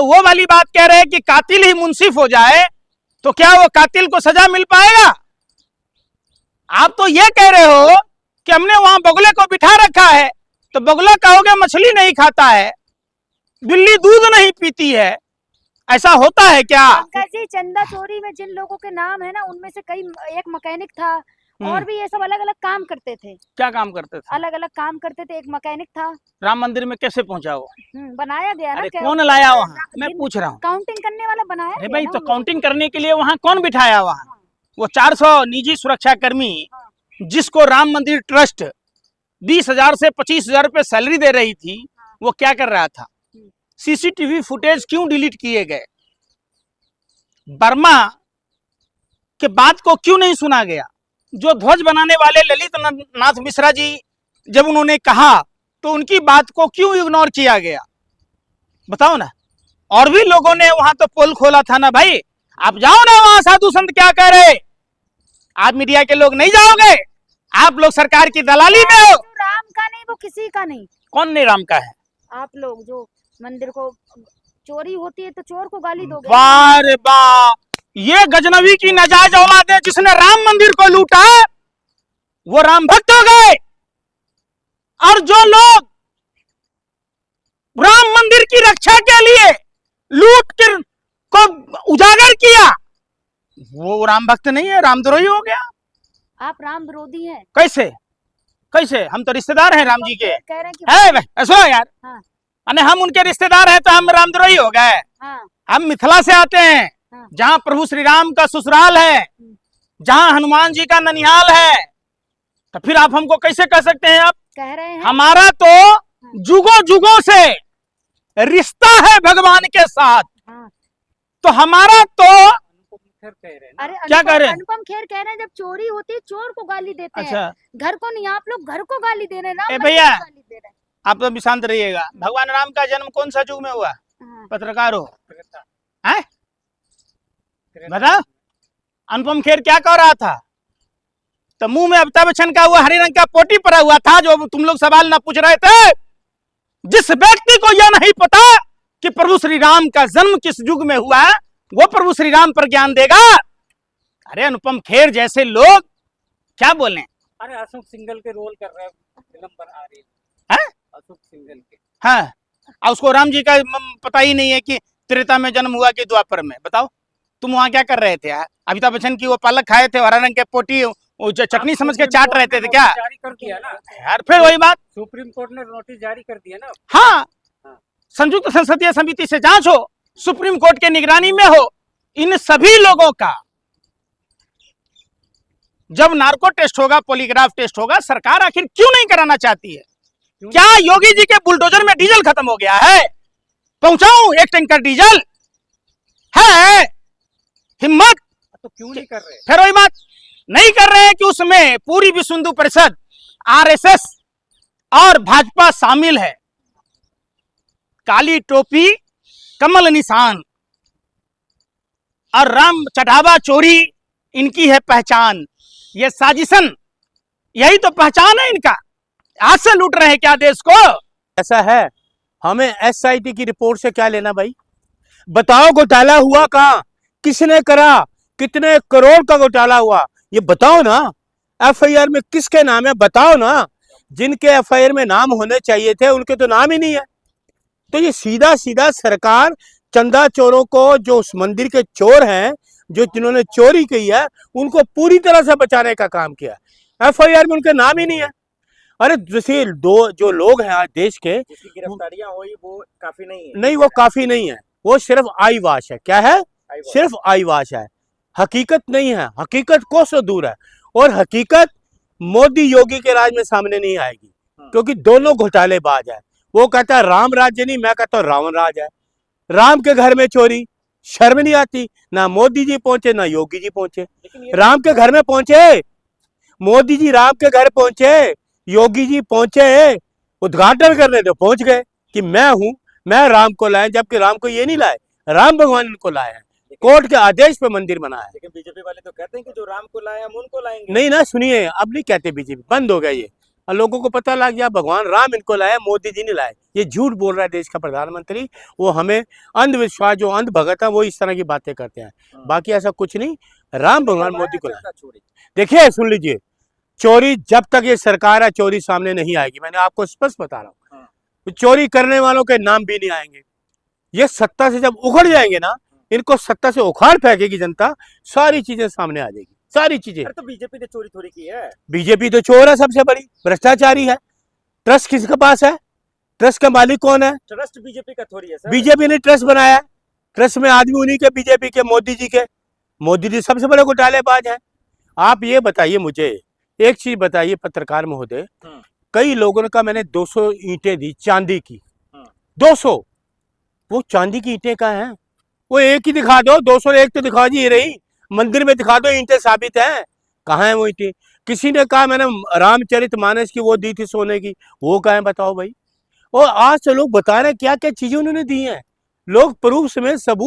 वो वाली बात कह रहे हैं कि कातिल ही मुंसिफ हो जाए तो क्या वो कातिल को सजा मिल पाएगा? आप तो ये कह रहे हो कि हमने वहां बगुले को बिठा रखा है, तो बगुला कहोगे मछली नहीं खाता है, बिल्ली दूध नहीं पीती है, ऐसा होता है क्या? पंकज जी, चंदा चोरी में जिन लोगों के नाम है ना, उनमें से कई, एक मैकेनिक था और भी ये सब अलग अलग काम करते थे। क्या काम करते थे? अलग अलग काम करते थे। एक मैकेनिक था। राम मंदिर में कैसे पहुंचा वो? बनाया गया ना। अरे कौन लाया वहाँ? मैं पूछ रहा हूँ। काउंटिंग करने वाला बनाया। अरे भाई, तो काउंटिंग करने के लिए वहाँ कौन बिठाया? वहाँ वो 400 निजी सुरक्षा कर्मी जिसको राम मंदिर ट्रस्ट 20,000 से 25,000 रुपए सैलरी दे रही थी, वो क्या कर रहा था? सीसीटीवी फुटेज क्यों डिलीट किए गए? बर्मा के बात को क्यों नहीं सुना गया? जो ध्वज बनाने वाले ललित नाथ मिश्रा जी जब उन्होंने कहा तो उनकी बात को क्यों इग्नोर किया गया? बताओ ना। और भी लोगों ने वहां तो पोल खोला था ना भाई। आप जाओ ना वहां, साधु संत क्या कह रहे। आप मीडिया के लोग नहीं जाओगे? आप लोग सरकार की दलाली में हो। राम का नहीं, वो किसी का नहीं। कौन नहीं राम का है? आप लोग जो मंदिर को चोरी होती है तो चोर को गाली दोगे? वाह रे वाह, ये गजनवी की नाजायज औलाद है जिसने राम मंदिर को लूटा, वो राम भक्त हो गए। और जो लोग राम मंदिर की रक्षा के लिए लूट कर को उजागर किया, वो राम भक्त नहीं है, रामद्रोही हो गया। आप राम विरोधी हैं। कैसे कैसे? हम तो रिश्तेदार हैं राम जी के। कह रहे हैं कि ऐसा यार। हाँ। अने हम उनके रिश्तेदार हैं तो हम रामद्रोही हो गए? हाँ। हम मिथिला से आते हैं। हाँ। जहाँ प्रभु श्री राम का ससुराल है, जहाँ हनुमान जी का ननिहाल है, तो फिर आप हमको कैसे कह सकते हैं? आप कह रहे हैं हमारा तो जुगों जुगों से रिश्ता है भगवान के साथ। हाँ। तो हमारा तो अरे क्या कह रहे हैं? अनुपम खेर कह रहे हैं जब चोरी होती है चोर को गाली देते हैं। अच्छा, घर को नहीं, आप लोग घर को गाली दे रहे हैं ना। भैया आप तो भी शांत रहिएगा। भगवान राम का जन्म कौन सा युग में हुआ? पत्रकार हो है? बता। अनुपम खेर क्या कह रहा था? तो मुंह में अमिताभ बच्चन का हुआ हरे रंग का पोटी पड़ा हुआ था, जो तुम लोग सवाल ना पूछ रहे थे। जिस व्यक्ति को यह नहीं पता कि प्रभु श्री राम का जन्म किस युग में हुआ, वो प्रभु श्री राम पर ज्ञान देगा। अरे अनुपम खेर जैसे लोग क्या बोले? अरे अशोक सिंघल के रोल कर रहे हैं, फिल्म बना रही है अशोक सिंघल के। हाँ, और उसको राम जी का पता ही नहीं है कि त्रेता में जन्म हुआ कि द्वापर में। बताओ तुम वहां क्या कर रहे थे? अमिताभ बच्चन की वो पालक खाए थे, हरा रंग के पोटी वो चटनी समझ के चाट रहे थे क्या? जारी कर दिया ना यार, फिर वही बात। सुप्रीम कोर्ट ने नोटिस जारी कर दिया ना। हाँ, संयुक्त संसदीय समिति से जांच हो, सुप्रीम कोर्ट के निगरानी में हो। इन सभी लोगों का जब नार्को टेस्ट होगा, पॉलीग्राफ टेस्ट होगा, सरकार आखिर क्यों नहीं कराना चाहती है? क्या योगी जी के बुलडोजर में डीजल खत्म हो गया है? पहुंचाऊं 1 टैंकर डीजल? है हिम्मत तो क्यों नहीं कर रहे? फिर वही बात, नहीं कर रहे हैं कि उसमें पूरी विश्व हिंदू परिषद, आरएसएस और भाजपा शामिल है। काली टोपी, कमल निशान और राम चढ़ावा चोरी इनकी है पहचान। ये साजिशन, यही तो पहचान है इनका। आज से लूट रहे हैं क्या देश को? ऐसा है, हमें एसआईटी की रिपोर्ट से क्या लेना भाई? बताओ घोटाला हुआ कहाँ, किसने करा, कितने करोड़ का घोटाला हुआ, ये बताओ ना। एफआईआर में किसके नाम है बताओ ना। जिनके एफआईआर में नाम होने चाहिए थे उनके तो नाम ही नहीं है। तो ये सीधा सीधा सरकार चंदा चोरों को, जो उस मंदिर के चोर हैं, जो जिन्होंने चोरी की है, उनको पूरी तरह से बचाने का काम किया। एफआईआर में उनके नाम ही नहीं है। अरे जैसे जो लोग हैं आज देश के, गिरफ्तारियां हुई वो काफी नहीं है। नहीं, वो काफी नहीं है, वो सिर्फ आई वाश है। क्या है? सिर्फ आई वाश है, हकीकत नहीं है। हकीकत कोसों दूर है, और हकीकत मोदी योगी के राज में सामने नहीं आएगी, क्योंकि दोनों घोटालेबाज है। वो कहता है राम राज्य नहीं, मैं कहता हूँ रावण राज है। राम के घर में चोरी, शर्म नहीं आती? ना मोदी जी पहुंचे ना योगी जी पहुंचे। राम के घर में पहुंचे मोदी जी, राम के घर पहुंचे, योगी जी पहुंचे उद्घाटन करने, तो पहुंच गए कि मैं हूं, मैं राम को लाए, जबकि राम को ये नहीं लाए, राम भगवान इनको लाए हैं। कोर्ट के आदेश पे मंदिर बना है। लेकिन बीजेपी वाले तो कहते हैं कि जो राम को लाए हम उनको लाएंगे। नहीं ना, सुनिए, अब नहीं कहते बीजेपी, बंद हो गया ये। और लोगों को पता लग गया भगवान राम इनको लाया, मोदी जी ने लाया। ये झूठ बोल रहा है देश का प्रधानमंत्री। वो हमें अंधविश्वास, जो अंध भगत है वो इस तरह की बातें करते हैं, बाकी ऐसा कुछ नहीं। राम भगवान मोदी को लाया। देखिए सुन लीजिए, चोरी जब तक ये सरकार है चोरी सामने नहीं आएगी, मैंने आपको स्पष्ट बता रहा हूँ। तो चोरी करने वालों के नाम भी नहीं आएंगे। ये सत्ता से जब उखड़ जाएंगे ना, इनको सत्ता से उखाड़ फेंकेगी जनता, सारी चीजें सामने आ जाएगी, सारी चीजें। तो बीजेपी ने चोरी थोड़ी की है। बीजेपी तो चोर है, सबसे बड़ी भ्रष्टाचारी है। ट्रस्ट किसके पास है? ट्रस्ट का मालिक कौन है? ट्रस्ट बीजेपी का थोड़ी है सर। बीजेपी ने ट्रस्ट बनाया। ट्रस्ट में आदमी उन्हीं के, बीजेपी के, मोदी जी के। मोदी जी सबसे बड़े घोटालेबाज हैं। आप ये बताइए मुझे, एक चीज बताइए पत्रकार महोदय, कई लोगों का मैंने 200 ईंटें दी चांदी की, 200, वो चांदी की ईंटें कहाँ हैं? वो एक ही दिखा दो, 201 तो दिखा जी, ये रही मंदिर में दिखा दो, ईंटें साबित हैं। कहाँ है वो ईंटें? किसी ने कहा मैंने रामचरितमानस की वो दी थी सोने की, वो कहाँ है बताओ भाई। और आज तो लोग बता रहे हैं क्या क्या चीजें उन्होंने दी हैं, लोग प्रूफ में सबूत